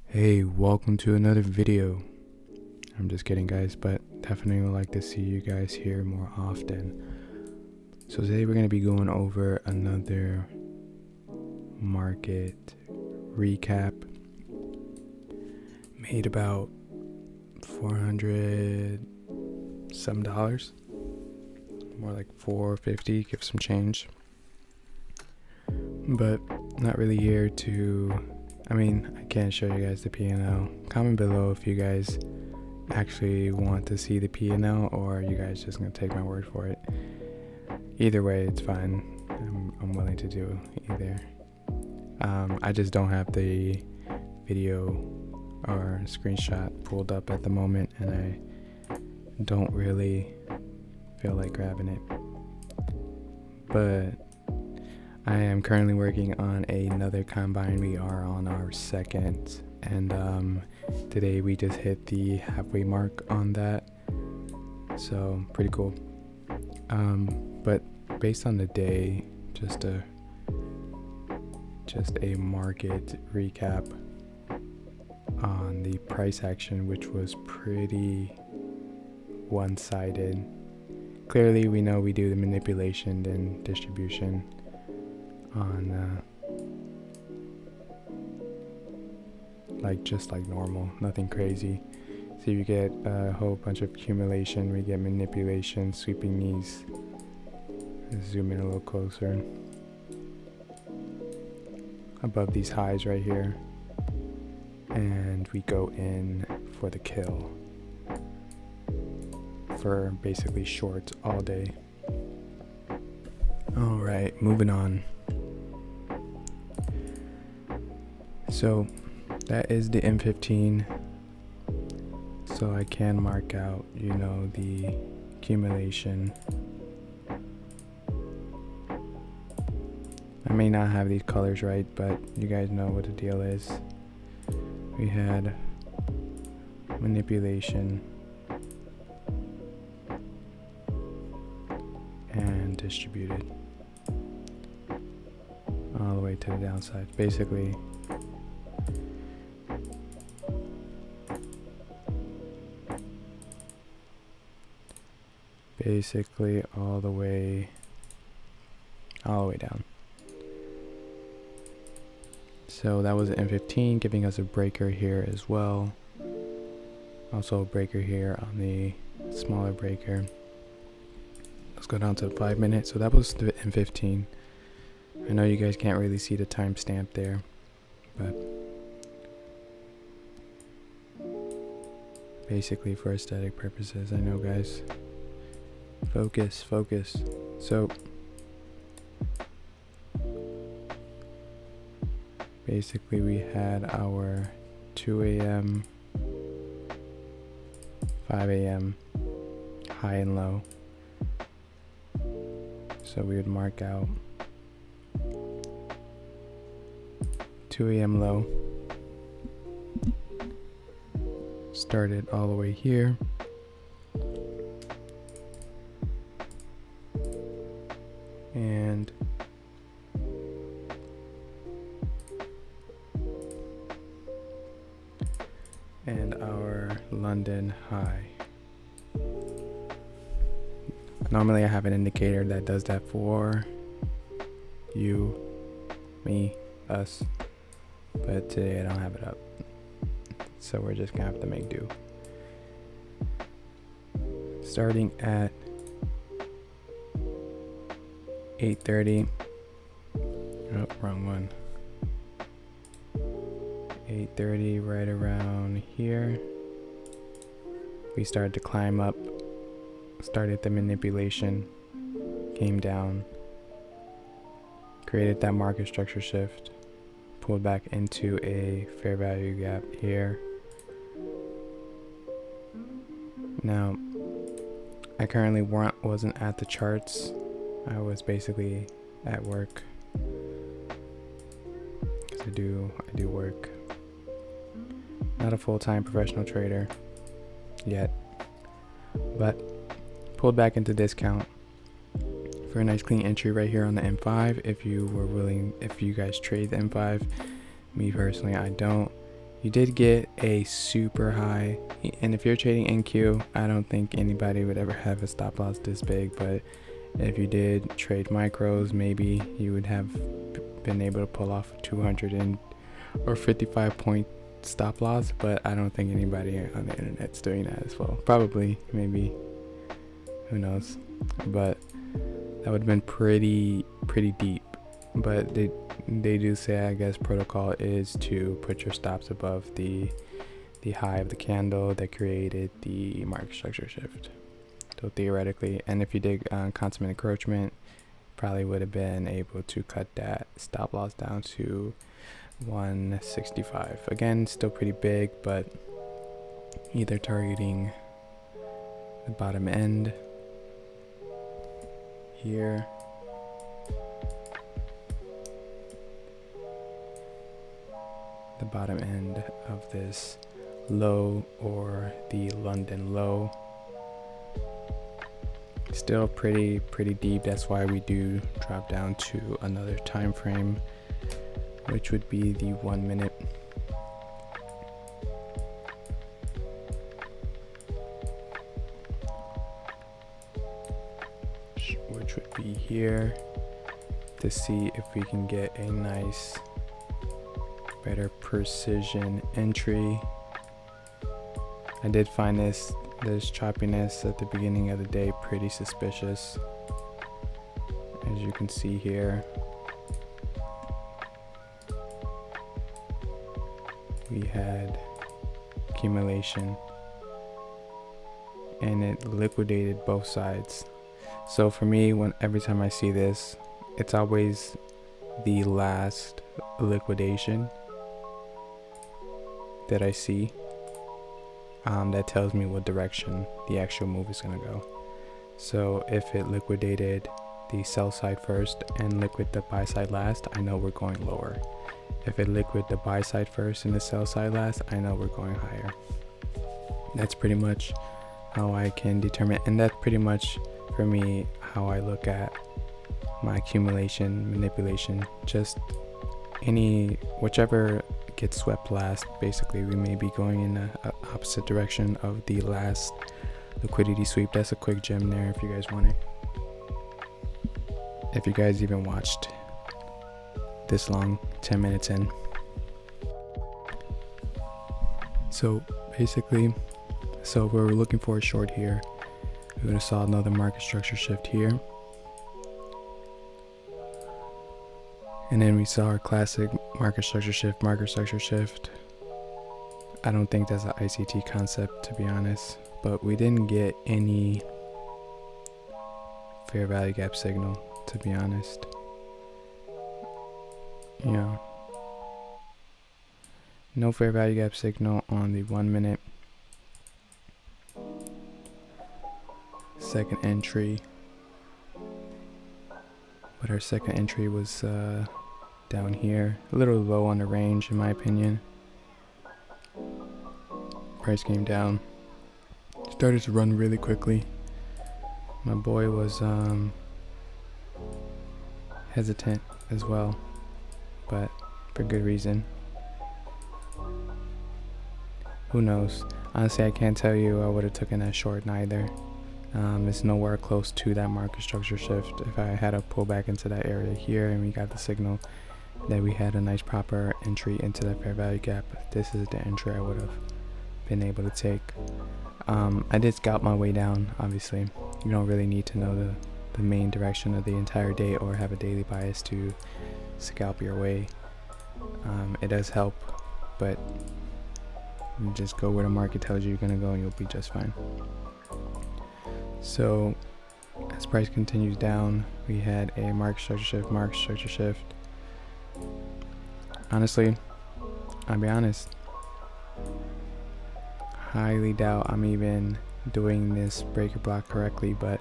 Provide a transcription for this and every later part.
Hey, welcome to another video. I'm just kidding, guys, but definitely would like to see you guys here more often. So today we're going to be going over another market recap. Made about $400 some dollars, more like $450, give some change. But not really here to, I can't show you guys the P&L. Comment below if you guys actually want to see the P&L or you guys just gonna take my word for it. Either way, it's fine. I'm willing to do either. I just don't have the video or screenshot pulled up at the moment, and I don't really feel like grabbing it. But I am currently working on another combine. We are on our second, and today we just hit the halfway mark on that, so pretty cool. But based on the day, just a market recap on the price action, which was pretty one-sided. Clearly we know we do the manipulation and distribution on just like normal, nothing crazy. So you get a whole bunch of accumulation, we get manipulation, sweeping knees. Let's zoom in a little closer. Above these highs right here, and we go in for the kill for basically shorts all day. All right, moving on. So that is the M15. So I can mark out, the accumulation. I may not have these colors right, but you guys know what the deal is. We had manipulation and distributed all the way to the downside. Basically, all the way down. So that was an M15, giving us a breaker here as well. Also a breaker here on the smaller breaker. Let's go down to the 5 minutes. So that was the M15. I know you guys can't really see the timestamp there, but basically for aesthetic purposes, I know, guys. Focus. So basically we had our 2 a.m., 5 a.m. high and low. So we would mark out 2 a.m. low. Started all the way here. And our London high. Normally I have an indicator that does that for you, me, us, but today I don't have it up, so we're just gonna have to make do. Starting at 8:30. Oh, wrong one. 8:30, right around here, we started to climb up, started the manipulation, came down, created that market structure shift, pulled back into a fair value gap here. Now, I currently wasn't at the charts. I was basically at work, because I do work. Not a full-time professional trader yet, but pulled back into discount for a nice clean entry right here on the M5. If you guys trade the M5, me personally, I don't. You did get a super high, and if you're trading NQ, I don't think anybody would ever have a stop loss this big, but if you did trade micros, maybe you would have been able to pull off a 200 or 55 point stop loss, but I don't think anybody on the internet's doing that as well. Probably, maybe, who knows, but that would have been pretty deep. But they do say, I guess, protocol is to put your stops above the high of the candle that created the market structure shift. So theoretically, and if you did consummate encroachment, probably would have been able to cut that stop loss down to 165. Again, still pretty big, but either targeting the bottom end here, the bottom end of this low or the London low. Still pretty deep. That's why we do drop down to another time frame, which would be the 1 minute. Which would be here, to see if we can get a nice, better precision entry. I did find this choppiness at the beginning of the day pretty suspicious, as you can see here. We had accumulation and it liquidated both sides. So for me, every time I see this, it's always the last liquidation that I see that tells me what direction the actual move is going to go. So if it liquidated the sell side first and liquid the buy side last, I know we're going lower. If it liquid the buy side first and the sell side last, I know we're going higher. That's pretty much how I can determine, and that's pretty much for me how I look at my accumulation, manipulation. Just whichever gets swept last, basically we may be going in the opposite direction of the last liquidity sweep. That's a quick gem there if you guys want it, if you guys even watched this long, 10 minutes in. So basically, we're looking for a short here. We would have saw another market structure shift here, and then we saw our classic market structure shift. I don't think that's an ICT concept, to be honest, but we didn't get any fair value gap signal, to be honest. You know, no fair value gap signal on the 1 minute. Second entry, but our second entry was down here, a little low on the range in my opinion. Price came down, started to run really quickly. My boy was hesitant as well, but for good reason. Who knows? Honestly, I can't tell you I would have taken that short neither. It's nowhere close to that market structure shift. If I had a pullback into that area here and we got the signal that we had a nice proper entry into that fair value gap, this is the entry I would have been able to take. I did scalp my way down. Obviously, you don't really need to know the main direction of the entire day or have a daily bias to scalp your way. It does help, but you just go where the market tells you you're gonna go and you'll be just fine. So as price continues down, we had a market structure shift. Honestly, I'll be honest, highly doubt I'm even doing this breaker block correctly, but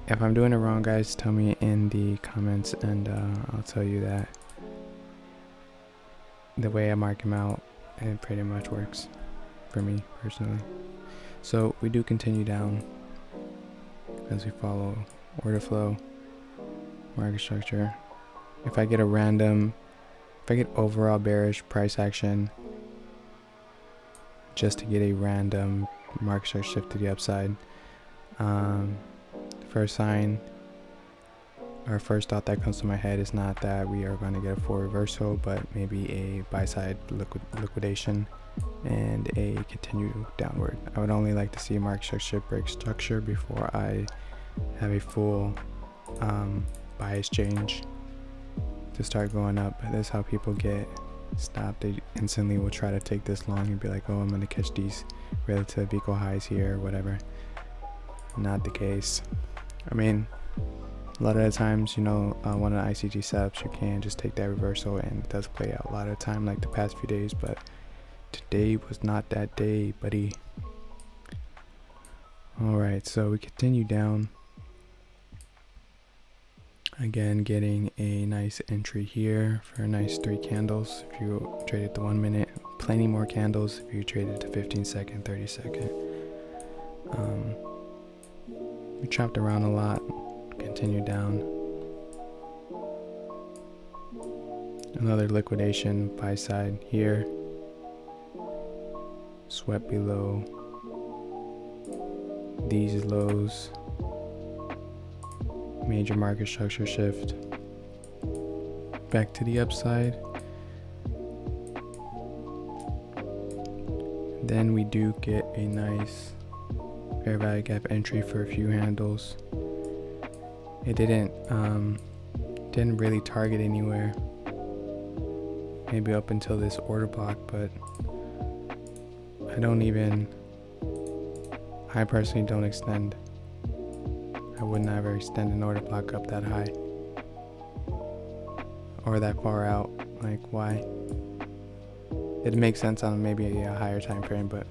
if I'm doing it wrong, guys, tell me in the comments and I'll tell you that the way I mark him out, it pretty much works for me personally. So we do continue down as we follow order flow, market structure. If I get a random if I get overall bearish price action just to get a random market structure shift to the upside, first sign or first thought that comes to my head is not that we are going to get a full reversal, but maybe a buy side liquidation and a continued downward. I would only like to see a market structure break structure before I have a full bias change to start going up. That's how people get stopped. They instantly will try to take this long and be like, oh, I'm going to catch these relative equal highs here or whatever. Not the case. I mean, a lot of the times, you know, one of the ICT setups, you can just take that reversal and it does play out a lot of the time, like the past few days, but today was not that day, buddy. Alright, so we continue down. Again, getting a nice entry here for a nice 3 candles if you traded the 1 minute. Plenty more candles if you traded to 15 second, 30 second. We chopped around a lot, continue down. Another liquidation buy side here. Swept below these lows. Major market structure shift back to the upside. Then we do get a nice fair value gap entry for a few handles. It didn't really target anywhere, maybe up until this order block, but I personally don't extend. I would never extend an order block up that high or that far out. Like, why? It makes sense on maybe a higher time frame, but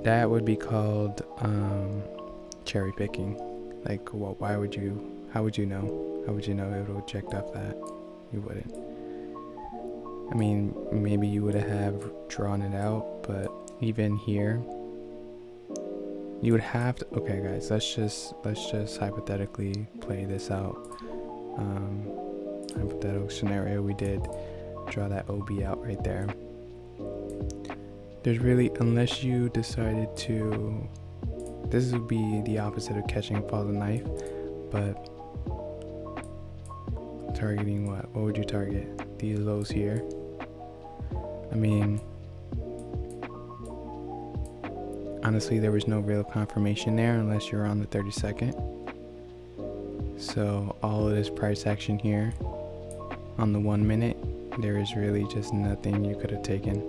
that would be called cherry picking. Like, well, how would you know it would have checked off that? You wouldn't. I mean, maybe you would have drawn it out, but even here, you would have to. Okay, guys, let's just hypothetically play this out. Hypothetical scenario, we did draw that OB out right there. There's really, unless you decided to, this would be the opposite of catching a fall of the knife, but targeting what would you target? These lows here. I mean, honestly, there was no real confirmation there unless you're on the 32nd. So all of this price action here on the 1 minute, there is really just nothing you could have taken.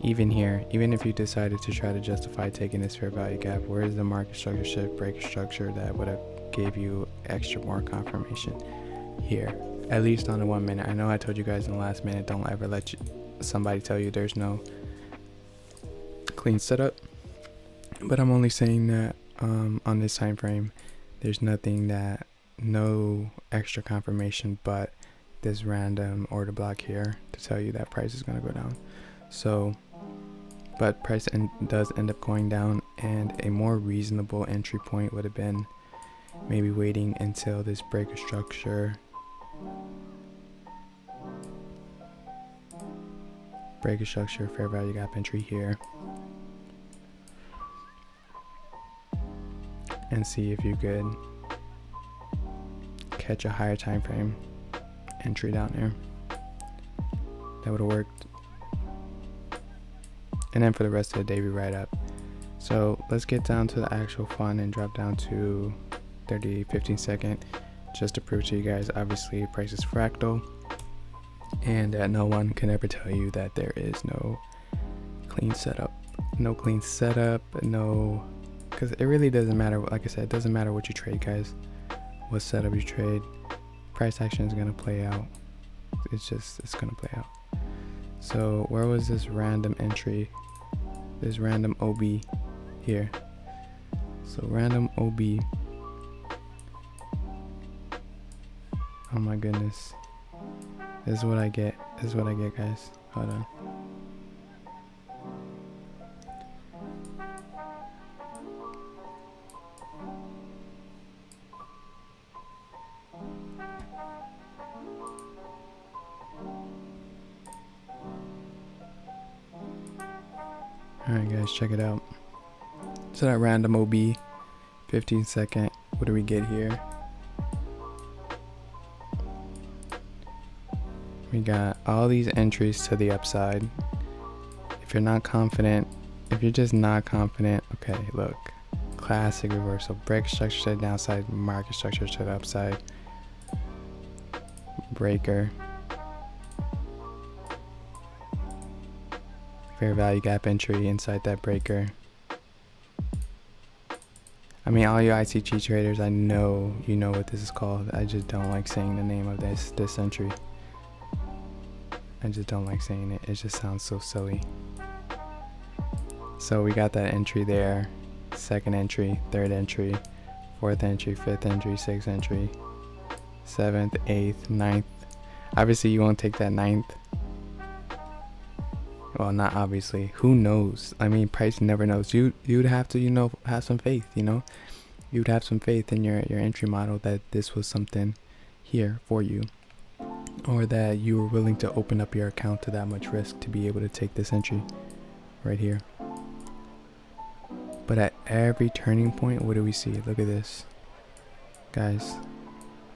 Even here, even if you decided to try to justify taking this fair value gap, where is the market structure shift break structure that would have gave you extra more confirmation here, at least on the 1 minute? I know I told you guys in the last minute, don't ever let somebody tell you there's no clean setup, but I'm only saying that on this time frame, there's no extra confirmation but this random order block here to tell you that price is going to go down. So, but price does end up going down, and a more reasonable entry point would have been maybe waiting until this breaker structure fair value gap entry here, and see if you could catch a higher time frame entry down there. That would have worked. And then for the rest of the day, we ride up. So let's get down to the actual fun and drop down to 15 second, just to prove to you guys, obviously price is fractal, and that no one can ever tell you that there is no clean setup, because it really doesn't matter. Like I said, it doesn't matter what you trade, guys, what setup you trade, price action is going to play out. It's going to play out. So where was this random entry, this random OB here? So random OB, oh my goodness, this is what I get, guys. Hold on. Alright guys, check it out. So that random OB, 15-second, what do we get here? We got all these entries to the upside. If you're not confident, if you're just not confident, okay, look. Classic reversal. Break structure to the downside, market structure to the upside. Breaker. Fair value gap entry inside that breaker. I mean, all you ICT traders, I know you know what this is called. I just don't like saying the name of this entry. I just don't like saying it. It just sounds so silly. So we got that entry there. Second entry, third entry, fourth entry, fifth entry, sixth entry, seventh, eighth, ninth. Obviously you won't take that ninth. Well, not obviously. Who knows? I mean, price never knows. You'd have to, you know, have some faith, you know? You'd have some faith in your entry model that this was something here for you. Or that you were willing to open up your account to that much risk to be able to take this entry right here. But at every turning point, what do we see? Look at this. Guys,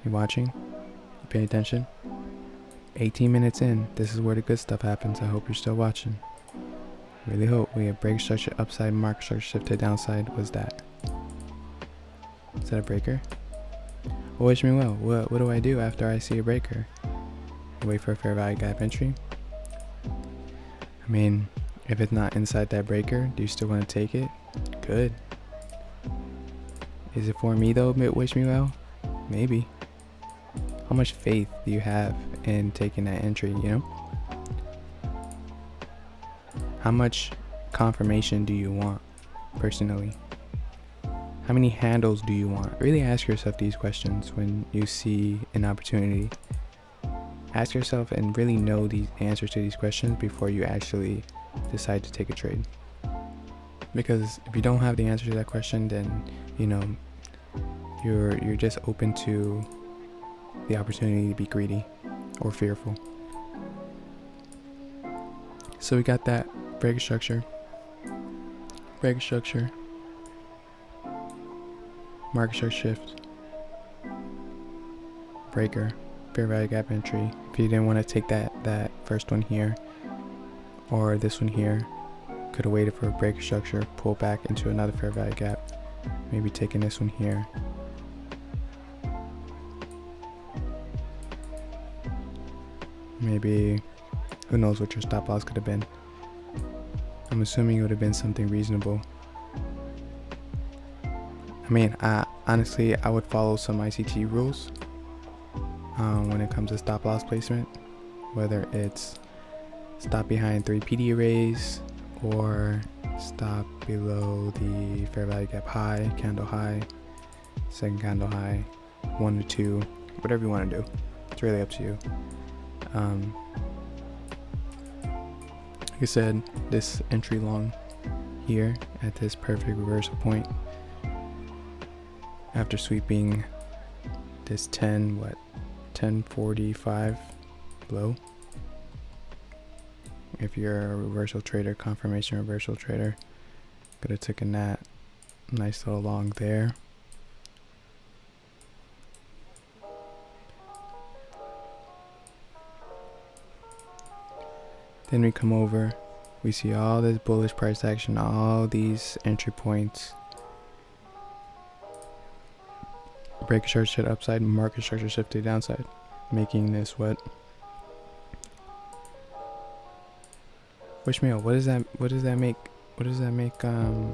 you watching? You paying attention? 18 minutes in, this is where the good stuff happens. I hope you're still watching. Really hope. We have break structure upside, market structure shift to downside. What's that? Is that a breaker? Well, wish me well. What do I do after I see a breaker? Wait for a fair value gap entry. I mean, if it's not inside that breaker, do you still want to take it? Good. Is it for me though? Wish me well? Maybe. How much faith do you have in taking that entry, you know? How much confirmation do you want, personally? How many handles do you want? Really ask yourself these questions when you see an opportunity. Ask yourself and really know the answers to these questions before you actually decide to take a trade. Because if you don't have the answer to that question, then, you know, you're just open to the opportunity to be greedy or fearful. So we got that break structure, market structure shift, breaker, fair value gap entry. If you didn't want to take that first one here or this one here, could have waited for a break structure, pull back into another fair value gap, maybe taking this one here. Maybe, who knows what your stop loss could have been. I'm assuming it would have been something reasonable. I mean, honestly, I would follow some ICT rules when it comes to stop loss placement, whether it's stop behind 3 PD arrays or stop below the fair value gap high, candle high, second candle high, 1 to 2, whatever you want to do. It's really up to you. Like I said, this entry long here at this perfect reversal point after sweeping this 1045 low. If you're a reversal trader, confirmation reversal trader, could have taken that nice little long there. Then we come over, we see all this bullish price action, all these entry points. Break structure to upside, market structure shift to downside, making this what? Wish me out. What does that make? What does that make? When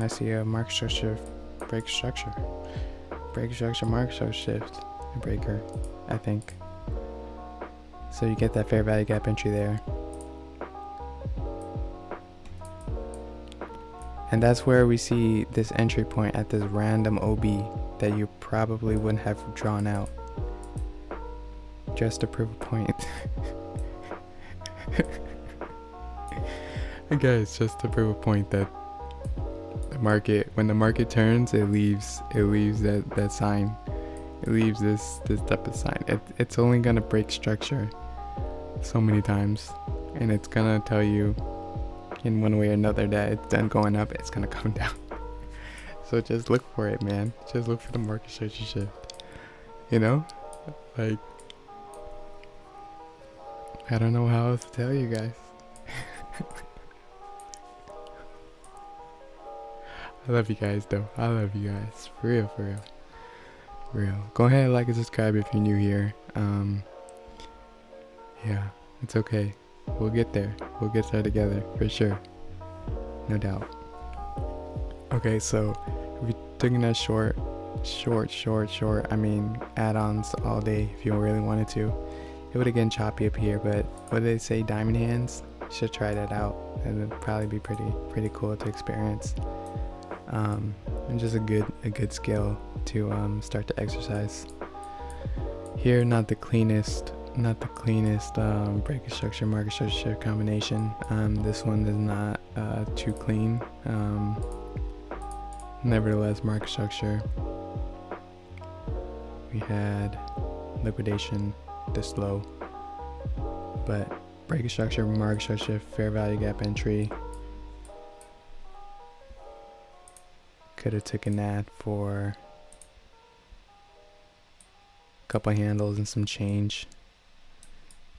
I see a market structure, break structure, market structure shift, a breaker, I think. So you get that fair value gap entry there. And that's where we see this entry point at this random OB that you probably wouldn't have drawn out. Just to prove a point. Guys, just to prove a point that the market, when the market turns, it leaves that sign. It leaves this type of sign. It's only gonna break structure so many times, and it's gonna tell you in one way or another that it's done going up, it's gonna come down. So just look for it, man. Just look for the market structure shift. You know, like, I don't know how else to tell you guys. I love you guys though. I love you guys. For real, for real. For real. Go ahead, like and subscribe if you're new here. Yeah, it's okay. We'll get there. We'll get there together for sure. No doubt. Okay, so if you're taking that short, I mean add-ons all day if you really wanted to. It would again choppy up here, but what do they say, diamond hands? You should try that out. It'd probably be pretty cool to experience. And just a good skill to start to exercise. Here, not the cleanest breaking structure market structure shift combination. This one is not too clean. Nevertheless, market structure, we had liquidation this low, but breaking structure, market structure, fair value gap entry. Could have taken that for a couple handles and some change,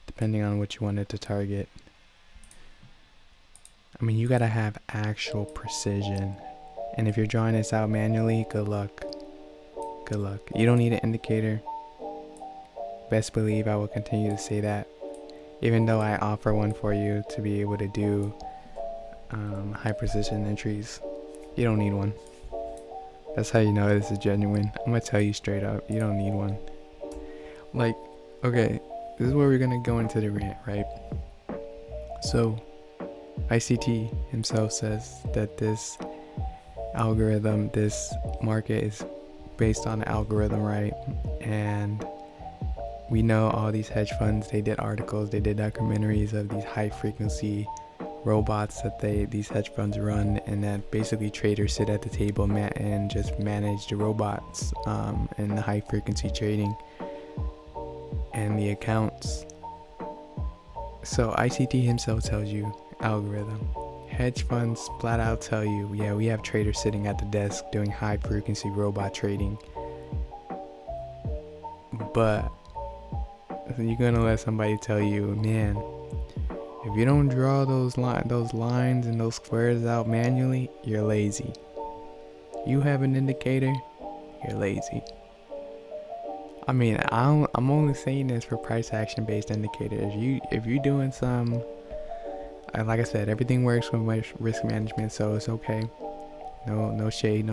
depending on what you wanted to target. I mean, you gotta have actual precision, and if you're drawing this out manually, good luck. Good luck. You don't need an indicator. Best believe I will continue to say that, even though I offer one for you to be able to do high precision entries. You don't need one. That's how you know this is genuine. I'm gonna tell you straight up, you don't need one. Like, okay, this is where we're gonna go into the rant, right? So ICT himself says that this algorithm, this market is based on an algorithm, right? And we know all these hedge funds, they did articles, they did documentaries of these high frequency robots that these hedge funds run, and that basically traders sit at the table and just manage the robots and the high frequency trading and the accounts. So ICT himself tells you algorithm. Hedge funds flat out tell you, yeah, we have traders sitting at the desk doing high frequency robot trading. But you're gonna let somebody tell you, man, if you don't draw those lines and those squares out manually, you're lazy. You have an indicator, you're lazy. I mean, I'm only saying this for price action based indicators. If you're doing some, like I said, everything works with risk management, so it's okay. No shade.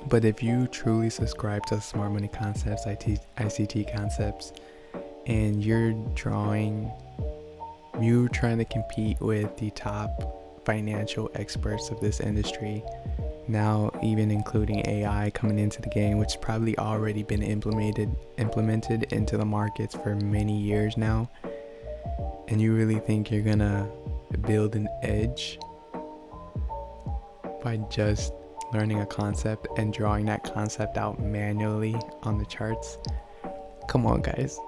But if you truly subscribe to smart money concepts, ICT concepts, and you're trying to compete with the top financial experts of this industry, now even including AI coming into the game, which has probably already been implemented into the markets for many years now, and you really think you're gonna build an edge by just learning a concept and drawing that concept out manually on the charts? Come on, guys.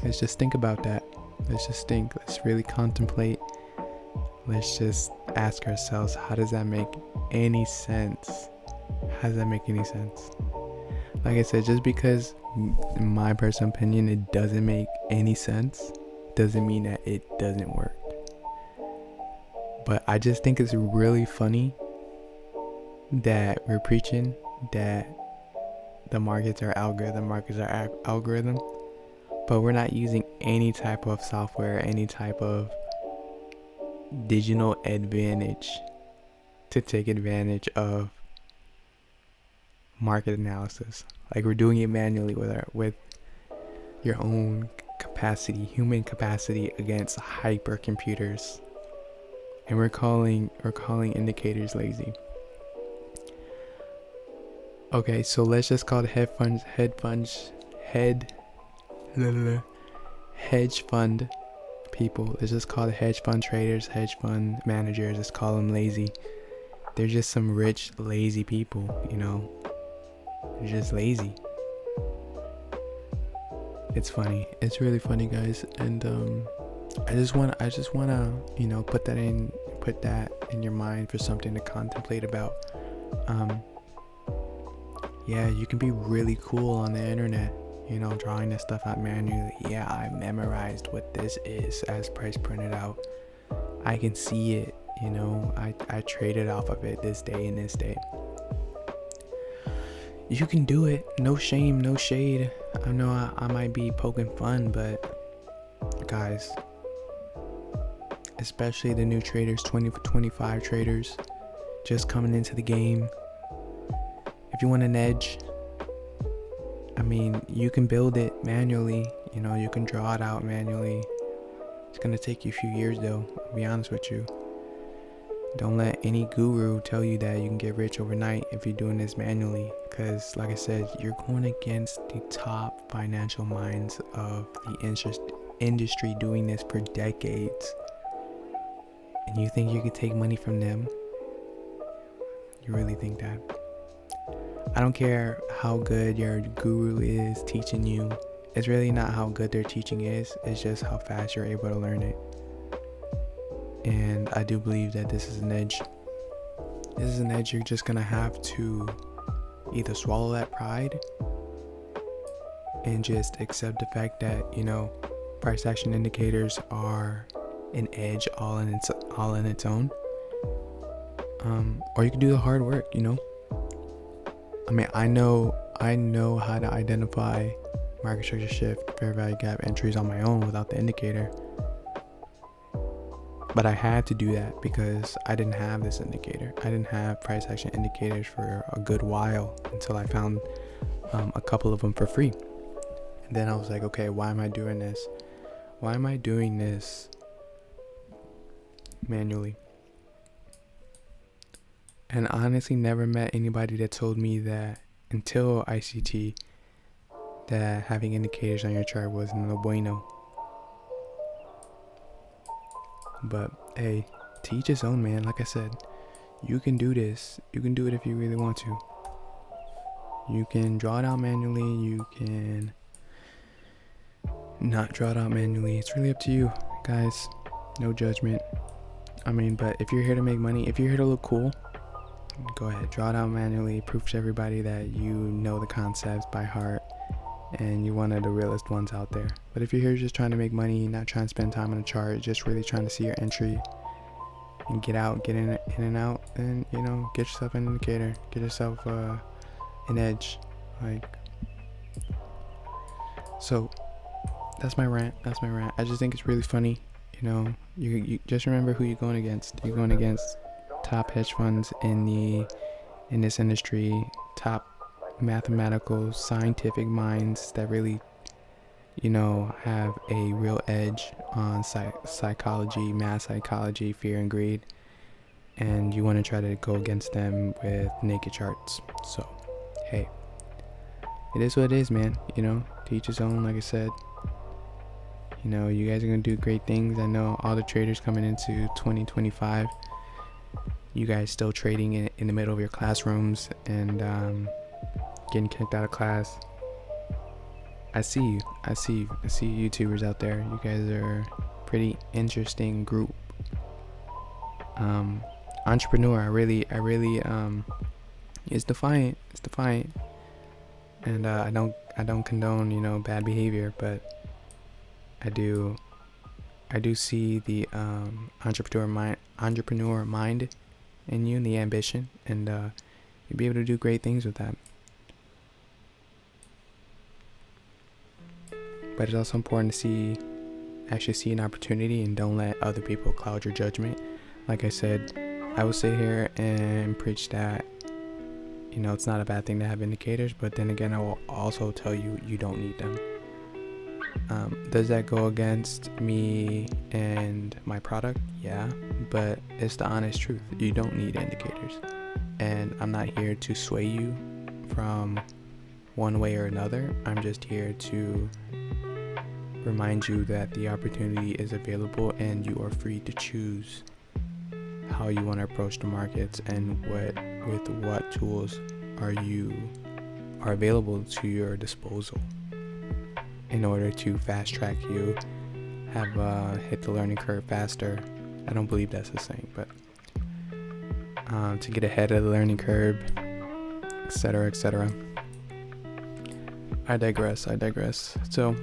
Let's just think about that. Let's really contemplate. Let's just ask ourselves, how does that make any sense? Like I said, just because in my personal opinion it doesn't make any sense doesn't mean that it doesn't work. But I just think it's really funny that we're preaching that the markets are algorithm, but we're not using any type of software, any type of digital advantage to take advantage of market analysis. Like, we're doing it manually with your own capacity, human capacity, against hypercomputers, and we're calling indicators lazy. Okay, so let's just call the hedge fund people. Let's just call the hedge fund traders, hedge fund managers, let's call them lazy. They're just some rich, lazy people, you know? They're just lazy. It's funny. It's really funny, guys. And I just want to put that in your mind for something to contemplate about. Yeah, you can be really cool on the internet, drawing this stuff out manually. Yeah, I memorized what this is as price printed out. I can see it, I traded off of it this day and this day. You can do it. No shame, no shade. I know I might be poking fun, but guys, especially the new traders, 20 for 25 traders just coming into the game, if you want an edge, you can build it manually. You can draw it out manually. It's gonna take you a few years though, I'll be honest with you. Don't let any guru tell you that you can get rich overnight if you're doing this manually, because like I said, you're going against the top financial minds of the industry doing this for decades. And you think you could take money from them? You really think that? I don't care how good your guru is teaching you. It's really not how good their teaching is. It's just how fast you're able to learn it. And I do believe that this is an edge. This is an edge you're just going to have to either swallow that pride and just accept the fact that, price action indicators are an edge all in its own. Or you can do the hard work, I know how to identify market structure shift, fair value gap entries on my own without the indicator. But I had to do that because I didn't have this indicator. I didn't have price action indicators for a good while until I found a couple of them for free. And then I was like, okay, why am I doing this? Why am I doing this manually? And I honestly never met anybody that told me that until ICT that having indicators on your chart was no bueno. But hey, to each his own, man. Like I said, you can do this. You can do it if you really want to. You can draw it out manually. You can not draw it out manually. It's really up to you, guys. No judgment. But if you're here to make money, if you're here to look cool, go ahead, draw it out manually. Prove to everybody that you know the concepts by heart and you're one of the realest ones out there. But if you're here just trying to make money, not trying to spend time on a chart, just really trying to see your entry and get in and out, and get yourself an indicator, get yourself an edge. So that's my rant. I just think it's really funny. You just remember who you're going against. You're going against top hedge funds in this industry, top mathematical, scientific minds that really, have a real edge on psychology, math psychology, fear and greed, and you want to try to go against them with naked charts. So, hey, it is what it is, man. To each his own. Like I said, you guys are gonna do great things. I know all the traders coming into 2025. You guys still trading in the middle of your classrooms and getting kicked out of class. I see you. I see YouTubers out there. You guys are a pretty interesting group. Entrepreneur. I really it's defiant. And I don't condone bad behavior, but I do see the entrepreneur mind in you, and the ambition, and you'll be able to do great things with that. But it's also important to actually see an opportunity and don't let other people cloud your judgment. Like I said, I will sit here and preach that it's not a bad thing to have indicators, but then again, I will also tell you don't need them. Does that go against me and my product? Yeah, but it's the honest truth. You don't need indicators, and I'm not here to sway you from one way or another. I'm just here to remind you that the opportunity is available and you are free to choose how you want to approach the markets and with what tools are available to your disposal in order to fast track you, have hit the learning curve faster. I don't believe that's the saying, but to get ahead of the learning curve, etc., etc. I digress. So,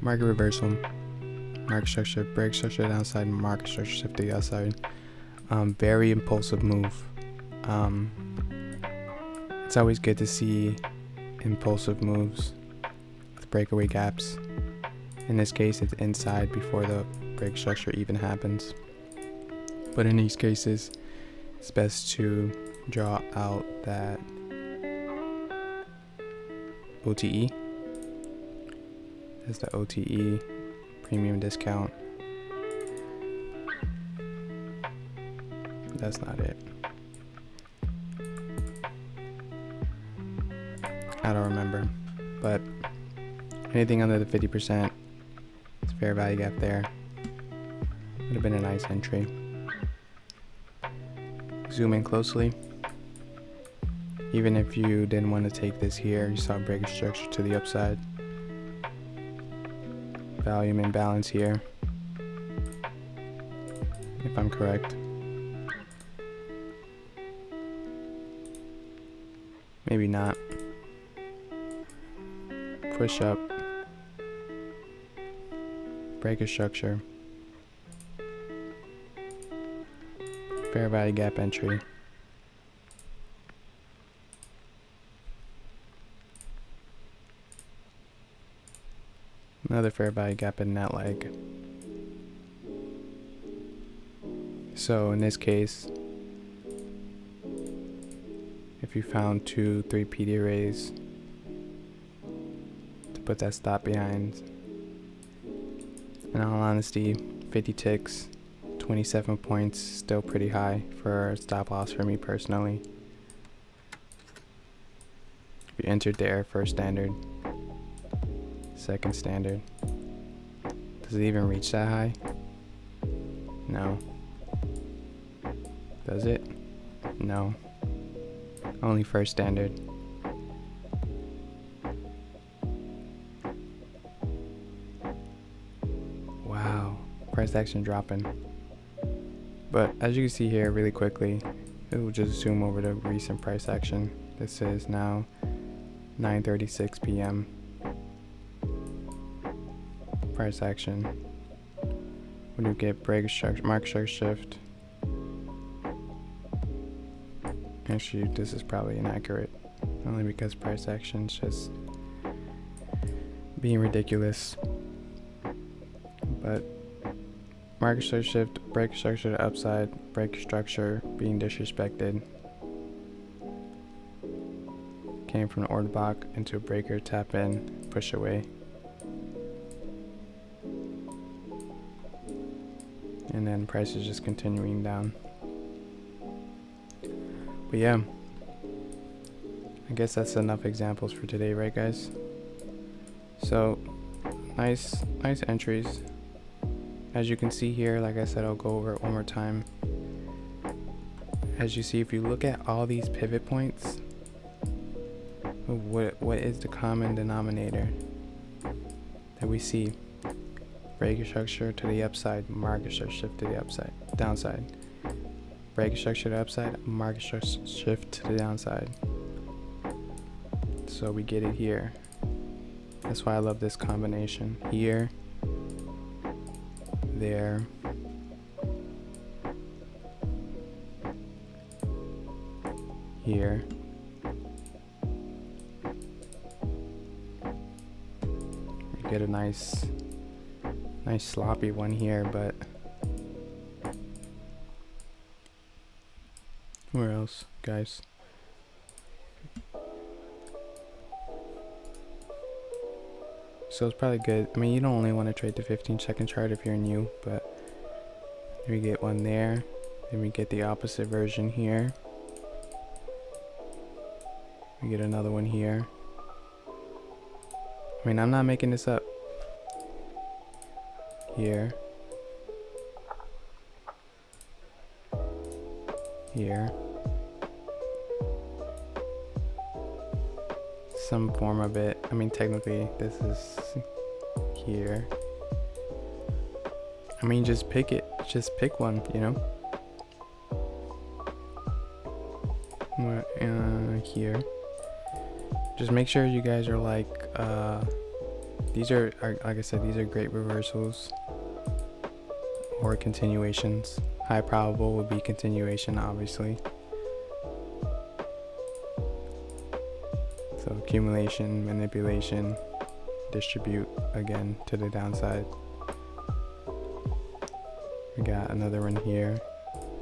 market reversal, market structure, break structure to the downside, market structure shift to the outside. Very impulsive move. It's always good to see impulsive moves with breakaway gaps. In this case, it's inside before the break structure even happens. But in these cases, it's best to draw out that OTE. That's the OTE, premium discount. That's not it. I don't remember. But anything under the 50%, it's fair value gap there. Would have been a nice entry. Zoom in closely. Even if you didn't want to take this here, you saw break structure to the upside. Volume imbalance here, if I'm correct. Maybe not. Push up. Break a structure. Fair value gap entry. Another fair value gap in that leg. So in this case, if you found 2-3 PD arrays to put that stop behind, in all honesty, 50 ticks, 27 points, still pretty high for a stop loss for me personally. If you entered there, first standard, second standard. Does it even reach that high? No. Does it? No. Only first standard. Wow. Price action dropping. But as you can see here really quickly, it will just zoom over the recent price action. This is now 9:36 p.m. Price action. When you get break structure, market structure shift. Actually, this is probably inaccurate, only because price action's just being ridiculous. But market structure shift, break structure to upside, break structure being disrespected. Came from an order block into a breaker, tap in, push away. And then price is just continuing down. But yeah, I guess that's enough examples for today, right guys? So nice entries. As you can see here, like I said, I'll go over it one more time. As you see, if you look at all these pivot points, what is the common denominator that we see? Break structure to the upside, market structure shift to the upside, downside. Break structure to the upside, market structure shift to the downside. So we get it here. That's why I love this combination. Here, there, here. We get a nice sloppy one here, but where else, guys? So it's probably good. I mean, you don't only want to trade the 15-second chart if you're new, but we get one there. Then we get the opposite version here. We get another one here. I mean, I'm not making this up. Here. Here. Some form of it. I mean, technically, this is here. I mean, just pick it. Just pick one, you know. Here. Just make sure you guys are like, these are, like I said, these are great reversals or continuations. High probable would be continuation, obviously. So accumulation, manipulation, distribute again to the downside. We got another one here.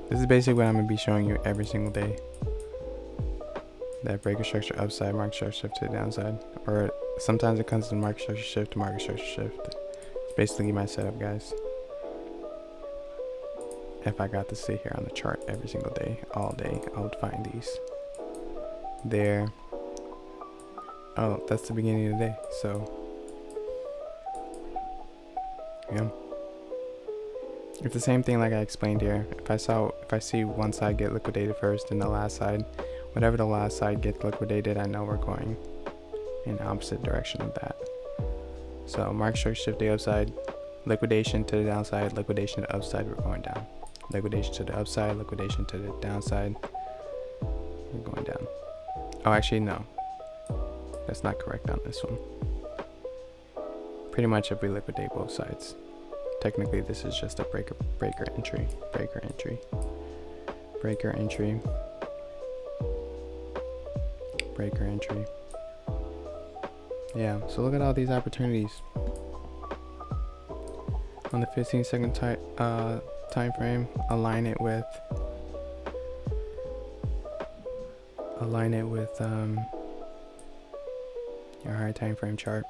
This is basically what I'm going to be showing you every single day. That breaker structure upside, market structure shift to the downside. Or sometimes it comes to market structure shift to market structure shift. It's basically my setup, guys. If I got to sit here on the chart every single day, all day, I would find these. There. Oh, that's the beginning of the day. So, yeah. It's the same thing like I explained here. If I see one side get liquidated first and the last side, whatever the last side gets liquidated, I know we're going in the opposite direction of that. So market structure shift to the upside, liquidation to the downside, liquidation to the upside, we're going down. Liquidation to the upside, liquidation to the downside, we're going down. Oh, actually no, that's not correct on this one. Pretty much if we liquidate both sides. Technically this is just a breaker entry, breaker entry, breaker entry, breaker entry. Yeah, so look at all these opportunities on the 15-second time frame. Align it with your higher time frame chart.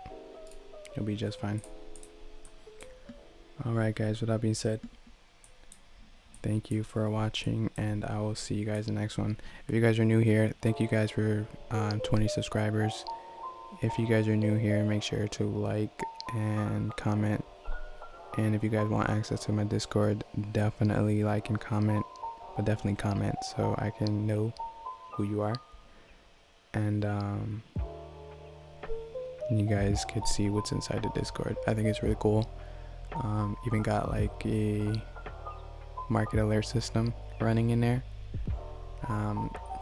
You'll be just fine. Alright guys, with that being said, thank you for watching, and I will see you guys in the next one. If you guys are new here, thank you guys for 20 subscribers. If you guys are new here, make sure to like and comment. And if you guys want access to my Discord, definitely like and comment, but definitely comment so I can know who you are. And you guys could see what's inside the Discord. I think it's really cool. Even got like a market alert system running in there.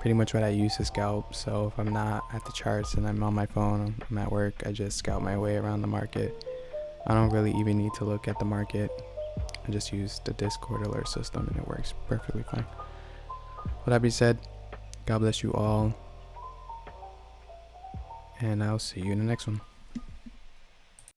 Pretty much what I use to scalp. So if I'm not at the charts and I'm on my phone, I'm at work, I just scout my way around the market. I don't really even need to look at the market. I just use the Discord alert system and it works perfectly fine. With that being said, God bless you all, and I'll see you in the next one.